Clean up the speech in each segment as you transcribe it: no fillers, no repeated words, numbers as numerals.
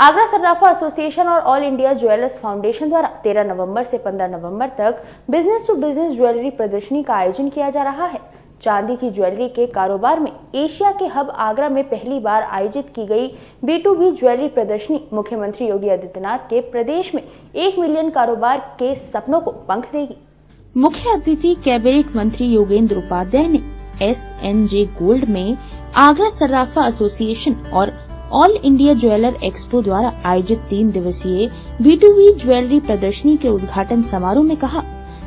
Agra सर्राफा association और all India jewellers foundation द्वारा 13 नवंबर से 15 नवंबर तक बिजनेस टू बिजनेस ज्वेलरी प्रदर्शनी का आयोजन किया जा रहा है। चांदी की ज्वेलरी के कारोबार में एशिया के हब आगरा में पहली बार आयोजित की गई B2B ज्वेलरी प्रदर्शनी मुख्यमंत्री योगी आदित्यनाथ के प्रदेश में 1 मिलियन कारोबार के सपनों को पंख देगी। मुख्य अतिथि कैबिनेट मंत्री योगेंद्र उपाध्याय ने SNJ गोल्ड में आगरा सर्राफा एसोसिएशन और ऑल इंडिया ज्वेलर एक्सपो द्वारा आयोजित 3 दिवसीय B2B ज्वेलरी प्रदर्शनी के उद्घाटन समारोह में कहा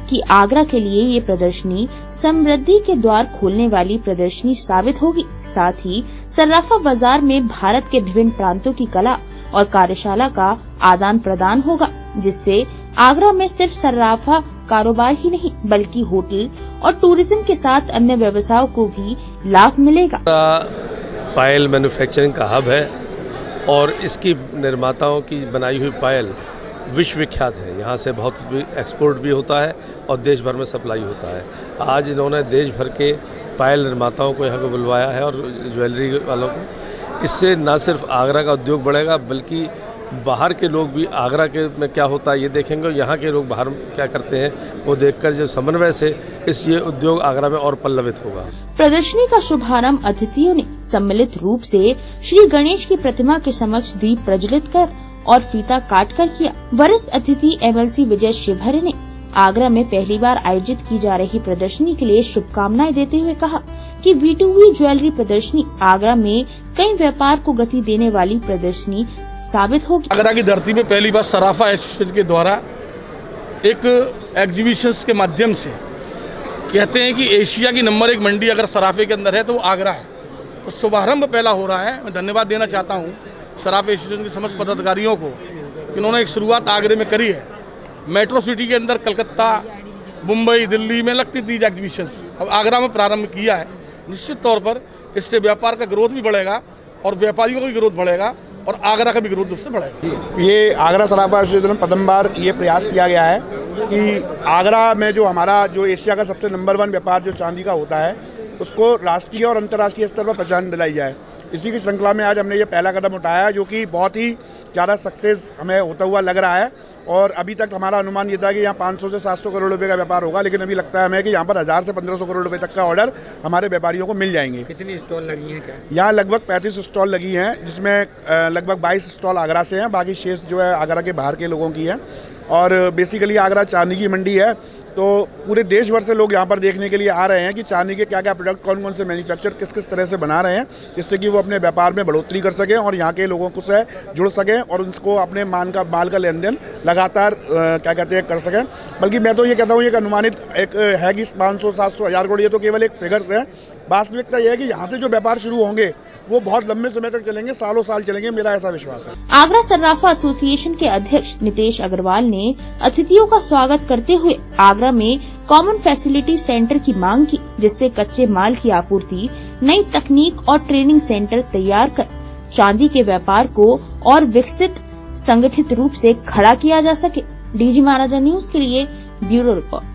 कि आगरा के लिए ये प्रदर्शनी समृद्धि के द्वार खोलने वाली प्रदर्शनी साबित होगी। साथ ही सर्राफा बाजार में भारत के विभिन्न प्रांतों की कला और कार्यशाला का आदान प्रदान होगा, जिससे आगरा में सिर्फ सर्राफा कारोबार ही नहीं बल्कि होटल और टूरिज्म के साथ अन्य व्यवसायों को भी लाभ मिलेगा। पायल मैन्युफैक्चरिंग का हब है और इसकी निर्माताओं की बनाई हुई पायल विश्व विख्यात है। यहाँ से बहुत एक्सपोर्ट भी होता है और देश भर में सप्लाई होता है। आज इन्होंने देश भर के पायल निर्माताओं को यहाँ पे बुलवाया है और ज्वेलरी वालों को। इससे न सिर्फ आगरा का उद्योग बढ़ेगा बल्कि बाहर के लोग भी आगरा के में क्या होता है ये देखेंगे, यहाँ के लोग बाहर क्या करते हैं वो देखकर जो समन्वय से ये उद्योग आगरा में और पल्लवित होगा। प्रदर्शनी का शुभारंभ अतिथियों ने सम्मिलित रूप से श्री गणेश की प्रतिमा के समक्ष दीप प्रज्वलित कर और फीता काट कर किया। वरिष्ठ अतिथि MLC विजय शिवहरे ने आगरा में पहली बार आयोजित की जा रही प्रदर्शनी के लिए शुभकामनाएं देते हुए कहा कि B2B ज्वेलरी प्रदर्शनी आगरा में कई व्यापार को गति देने वाली प्रदर्शनी साबित होगी। आगरा की धरती में पहली बार सर्राफा एसोसिएशन के द्वारा एक एग्जीबिशन के माध्यम से कहते हैं कि एशिया की नंबर 1 मंडी अगर सराफे के अंदर है तो वो आगरा है। तो शुभारंभ पहला हो रहा है। मैं धन्यवाद देना चाहता हूँ सराफा एसोसिएशन के समस्त पदाधिकारियों को, इन्होंने एक शुरुआत आगरे में करी है। मेट्रो सिटी के अंदर कलकत्ता, मुंबई, दिल्ली में लगती थी एग्जीबिशंस, अब आगरा में प्रारंभ किया है। निश्चित तौर पर इससे व्यापार का ग्रोथ भी बढ़ेगा और व्यापारियों का भी ग्रोथ बढ़ेगा और आगरा का भी ग्रोथ उससे बढ़ेगा। ये आगरा सर्राफा एसोसिएशन में प्रथम बार ये प्रयास किया गया है कि आगरा में जो हमारा जो एशिया का सबसे नंबर 1 व्यापार जो चांदी का होता है उसको राष्ट्रीय और अंतर्राष्ट्रीय स्तर पर पहचान दिलाई जाए। इसी की श्रृंखला में आज हमने ये पहला कदम उठाया जो कि बहुत ही ज़्यादा सक्सेस हमें होता हुआ लग रहा है। और अभी तक हमारा अनुमान ये था कि यहाँ 500 से 700 करोड़ रुपए का व्यापार होगा, लेकिन अभी लगता है हमें कि यहाँ पर 1000 से 1500 करोड़ रुपए तक का ऑर्डर हमारे व्यापारियों को मिल जाएंगे। कितनी स्टॉल लगी हैं क्या? यहाँ लगभग 35 स्टॉल लगी हैं, जिसमें लगभग 22 स्टॉल आगरा से हैं, बाकी शेष जो है आगरा के बाहर के लोगों की है। और बेसिकली आगरा चांदी की मंडी है, तो पूरे देश भर से लोग यहाँ पर देखने के लिए आ रहे हैं कि चांदी के क्या क्या प्रोडक्ट कौन कौन से मैन्युफैक्चर किस किस तरह से बना रहे हैं, जिससे कि वो अपने व्यापार में बढ़ोतरी कर सकें और यहाँ के लोगों को से जुड़ सकें और उनको अपने माल का लेन देन लगातार क्या कहते हैं कर सकें। बल्कि मैं तो ये कहता हूँ एक अनुमानित एक है कि 500, 700, 1000 करोड़ ये तो केवल एक फिगर्स है। वास्तविकता यह है कि यहाँ से जो व्यापार शुरू होंगे वो बहुत लंबे समय तक चलेंगे, सालों साल चलेंगे, मेरा ऐसा विश्वास है। आगरा सर्राफा एसोसिएशन के अध्यक्ष नितेश अग्रवाल ने अतिथियों का स्वागत करते हुए आगरा में कॉमन फैसिलिटी सेंटर की मांग की, जिससे कच्चे माल की आपूर्ति, नई तकनीक और ट्रेनिंग सेंटर तैयार कर चांदी के व्यापार को और विकसित संगठित रूप से खड़ा किया जा सके। DG महाराजा न्यूज के लिए ब्यूरो रिपोर्ट।